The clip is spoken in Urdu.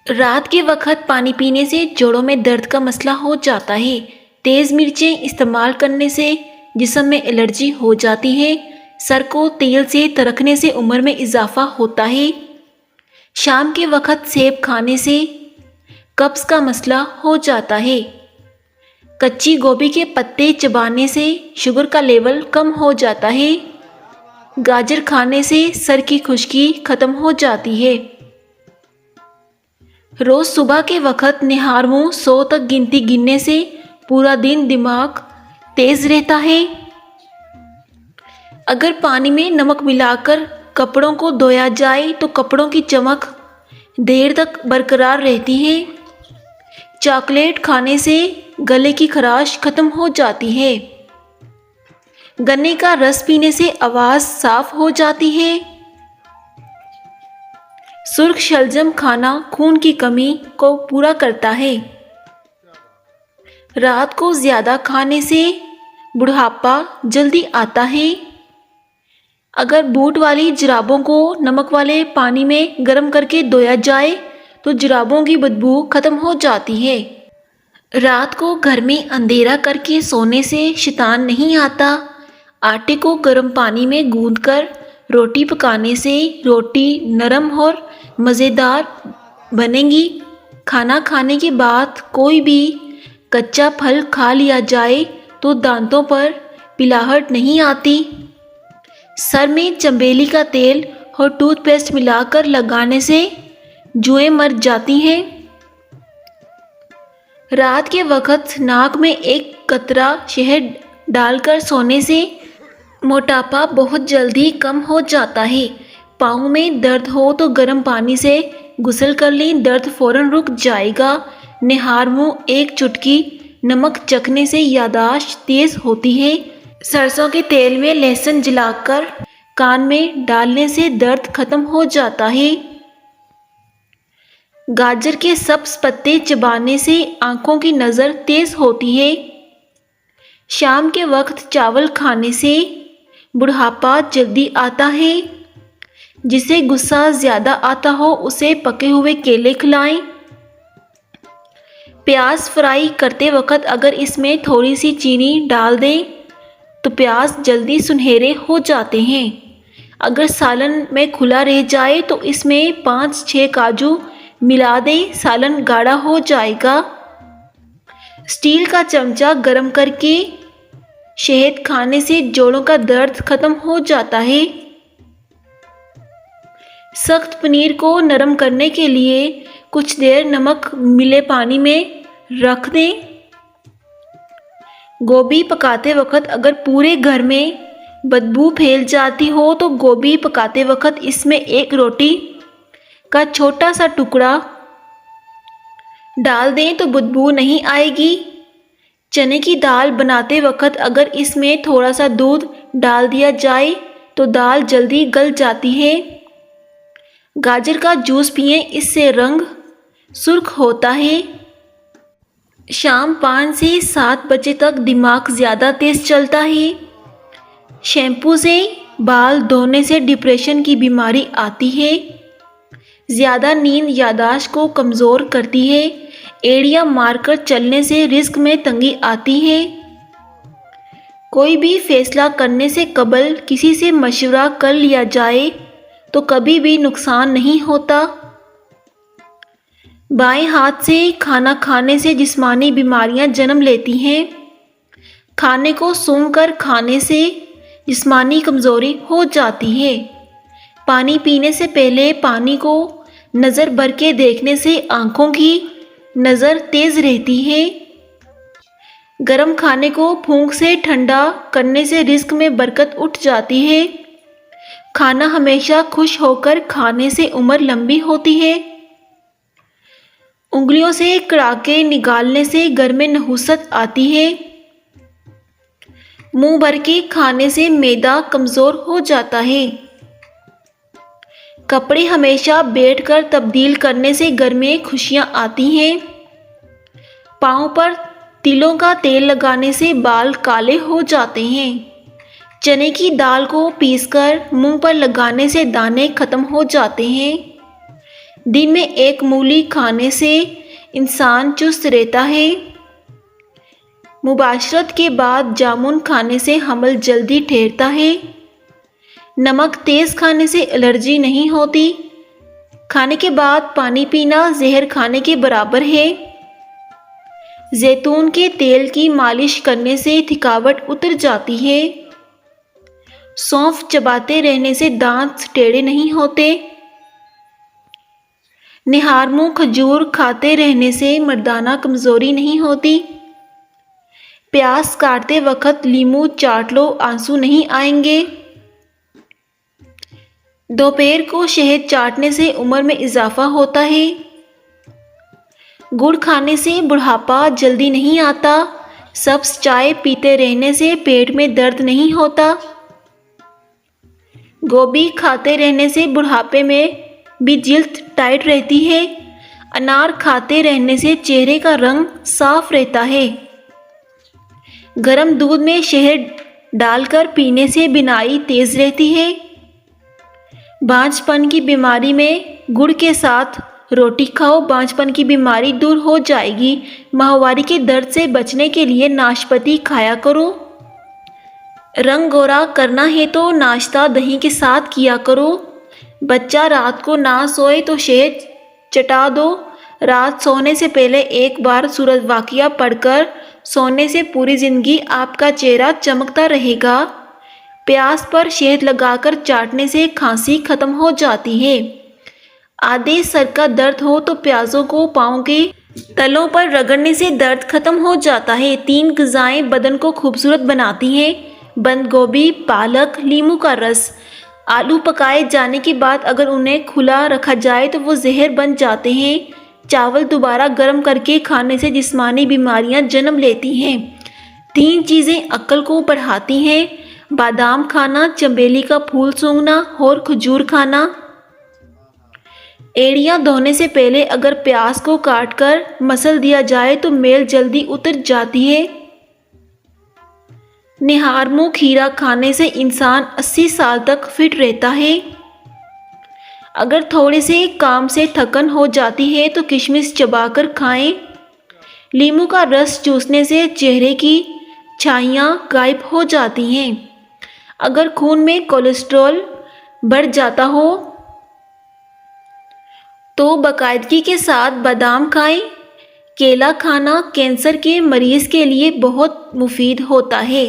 رات کے وقت پانی پینے سے جوڑوں میں درد کا مسئلہ ہو جاتا ہے۔ تیز مرچیں استعمال کرنے سے جسم میں الرجی ہو جاتی ہے۔ سر کو تیل سے ترکنے سے عمر میں اضافہ ہوتا ہے۔ شام کے وقت سیب کھانے سے قبض کا مسئلہ ہو جاتا ہے۔ کچی گوبھی کے پتے چبانے سے شوگر کا لیول کم ہو جاتا ہے۔ گاجر کھانے سے سر کی خشکی ختم ہو جاتی ہے۔ روز صبح کے وقت نہار منہ 100 تک گنتی گننے سے پورا دن دماغ تیز رہتا ہے۔ اگر پانی میں نمک ملا کر کپڑوں کو دھویا جائے تو کپڑوں کی چمک دیر تک برقرار رہتی ہے۔ چاکلیٹ کھانے سے گلے کی خراش ختم ہو جاتی ہے۔ گنے کا رس پینے سے آواز صاف ہو جاتی ہے۔ سرخ شلجم کھانا خون کی کمی کو پورا کرتا ہے۔ رات کو زیادہ کھانے سے بڑھاپا جلدی آتا ہے۔ اگر بوٹ والی جرابوں کو نمک والے پانی میں گرم کر کے دھویا جائے تو جرابوں کی بدبو ختم ہو جاتی ہے۔ رات کو گھر میں اندھیرا کر کے سونے سے شیطان نہیں آتا۔ آٹے کو گرم پانی میں گوندھ کر روٹی پکانے سے روٹی نرم اور مزیدار بنے گی۔ کھانا کھانے کے بعد کوئی بھی کچا پھل کھا لیا جائے تو دانتوں پر پلاہٹ نہیں آتی۔ سر میں چنبیلی کا تیل اور ٹوتھ پیسٹ ملا کر لگانے سے جوئیں مر جاتی ہیں۔ رات کے وقت ناک میں ایک قطرہ شہد ڈال کر سونے سے موٹاپا بہت جلدی کم ہو جاتا ہے۔ پاؤں میں درد ہو تو گرم پانی سے غسل کر لیں، درد فوراً رک جائے گا۔ نہار منہ ایک چٹکی نمک چکھنے سے یادداشت تیز ہوتی ہے۔ سرسوں کے تیل میں لہسن جلا کر کان میں ڈالنے سے درد ختم ہو جاتا ہے۔ گاجر کے سبز پتے چبانے سے آنکھوں کی نظر تیز ہوتی ہے۔ شام کے وقت چاول کھانے سے بڑھاپا جلدی آتا ہے۔ جسے غصہ زیادہ آتا ہو اسے پکے ہوئے کیلے کھلائیں۔ پیاز فرائی کرتے وقت اگر اس میں تھوڑی سی چینی ڈال دیں تو پیاز جلدی سنہرے ہو جاتے ہیں۔ اگر سالن میں کھلا رہ جائے تو اس میں 5-6 کاجو ملا دیں، سالن گاڑھا ہو جائے گا۔ اسٹیل کا چمچہ گرم کر کے شہد کھانے سے جوڑوں کا درد ختم ہو جاتا ہے۔ سخت پنیر کو نرم کرنے کے لیے کچھ دیر نمک ملے پانی میں رکھ دیں۔ گوبھی پکاتے وقت اگر پورے گھر میں بدبو پھیل جاتی ہو تو گوبھی پکاتے وقت اس میں ایک روٹی کا چھوٹا سا ٹکڑا ڈال دیں تو بدبو نہیں آئے گی۔ چنے کی دال بناتے وقت اگر اس میں تھوڑا سا دودھ ڈال دیا جائے تو دال جلدی گل جاتی ہے۔ گاجر کا جوس پئیں، اس سے رنگ سرخ ہوتا ہے۔ شام 5 سے 7 بجے تک دماغ زیادہ تیز چلتا ہے۔ شیمپو سے بال دھونے سے ڈپریشن کی بیماری آتی ہے۔ زیادہ نیند یادداشت کو کمزور کرتی ہے۔ ایڑیاں مار کر چلنے سے رزق میں تنگی آتی ہے۔ کوئی بھی فیصلہ کرنے سے قبل کسی سے مشورہ کر لیا جائے تو کبھی بھی نقصان نہیں ہوتا۔ بائیں ہاتھ سے کھانا کھانے سے جسمانی بیماریاں جنم لیتی ہیں۔ کھانے کو سونگھ کر کھانے سے جسمانی کمزوری ہو جاتی ہے۔ پانی پینے سے پہلے پانی کو نظر بھر کے دیکھنے سے آنکھوں کی نظر تیز رہتی ہے۔ گرم کھانے کو پھونک سے ٹھنڈا کرنے سے رزق میں برکت اٹھ جاتی ہے۔ کھانا ہمیشہ خوش ہو کر کھانے سے عمر لمبی ہوتی ہے۔ انگلیوں سے کڑاکے نگالنے سے گھر میں نحوست آتی ہے۔ منہ بھر کے کھانے سے معدہ کمزور ہو جاتا ہے۔ کپڑے ہمیشہ بیٹھ کر تبدیل کرنے سے گھر میں خوشیاں آتی ہیں۔ پاؤں پر تلوں کا تیل لگانے سے بال کالے ہو جاتے ہیں۔ چنے کی دال کو پیس کر منہ پر لگانے سے دانے ختم ہو جاتے ہیں۔ دن میں ایک مولی کھانے سے انسان چست رہتا ہے۔ مباشرت کے بعد جامن کھانے سے حمل جلدی ٹھہرتا ہے۔ نمک تیز کھانے سے الرجی نہیں ہوتی۔ کھانے کے بعد پانی پینا زہر کھانے کے برابر ہے۔ زیتون کے تیل کی مالش کرنے سے تھکاوٹ اتر جاتی ہے۔ سونف چباتے رہنے سے دانت ٹیڑھے نہیں ہوتے۔ نہار منہ کھجور کھاتے رہنے سے مردانہ کمزوری نہیں ہوتی۔ پیاز کاٹتے وقت لیموں چاٹ لو، آنسو نہیں آئیں گے۔ دوپہر کو شہد چاٹنے سے عمر میں اضافہ ہوتا ہے۔ گڑ کھانے سے بڑھاپا جلدی نہیں آتا۔ سبز چائے پیتے رہنے سے پیٹ میں درد نہیں ہوتا۔ گوبھی کھاتے رہنے سے بڑھاپے میں بھی جلد ٹائٹ رہتی ہے۔ انار کھاتے رہنے سے چہرے کا رنگ صاف رہتا ہے۔ گرم دودھ میں شہد ڈال کر پینے سے بینائی تیز رہتی ہے۔ بانجھ پن کی بیماری میں گڑ کے ساتھ روٹی کھاؤ، بانجھ پن کی بیماری دور ہو جائے گی۔ ماہواری کے درد سے بچنے کے لیے ناشپاتی کھایا کرو۔ رنگ گورا کرنا ہے تو ناشتہ دہی کے ساتھ کیا کرو۔ بچہ رات کو نہ سوئے تو شہد چٹا دو۔ رات سونے سے پہلے ایک بار سورۃ واقعہ پڑھ کر سونے سے پوری زندگی آپ کا چہرہ چمکتا رہے گا۔ پیاز پر شہد لگا کر چاٹنے سے کھانسی ختم ہو جاتی ہے۔ آدھے سر کا درد ہو تو پیازوں کو پاؤں کے تلوں پر رگڑنے سے درد ختم ہو جاتا ہے۔ 3 غذائیں بدن کو خوبصورت بناتی ہیں: بند گوبھی، پالک، لیموں کا رس۔ آلو پکائے جانے کے بعد اگر انہیں کھلا رکھا جائے تو وہ زہر بن جاتے ہیں۔ چاول دوبارہ گرم کر کے کھانے سے جسمانی بیماریاں جنم لیتی ہیں۔ 3 چیزیں عقل کو بڑھاتی ہیں: بادام کھانا، چنبیلی کا پھول سونگھنا اور کھجور کھانا۔ ایڑیاں دھونے سے پہلے اگر پیاز کو کاٹ کر مسل دیا جائے تو میل جلدی اتر جاتی ہے۔ نہار منہ کھیرا کھانے سے انسان 80 سال تک فٹ رہتا ہے۔ اگر تھوڑے سے کام سے تھکن ہو جاتی ہے تو کشمش چبا کر کھائیں۔ لیموں کا رس چوسنے سے چہرے کی چھائیاں غائب ہو جاتی ہیں۔ اگر خون میں کولیسٹرول بڑھ جاتا ہو تو باقاعدگی کے ساتھ بادام کھائیں۔ کیلا کھانا کینسر کے مریض کے لیے بہت مفید ہوتا ہے۔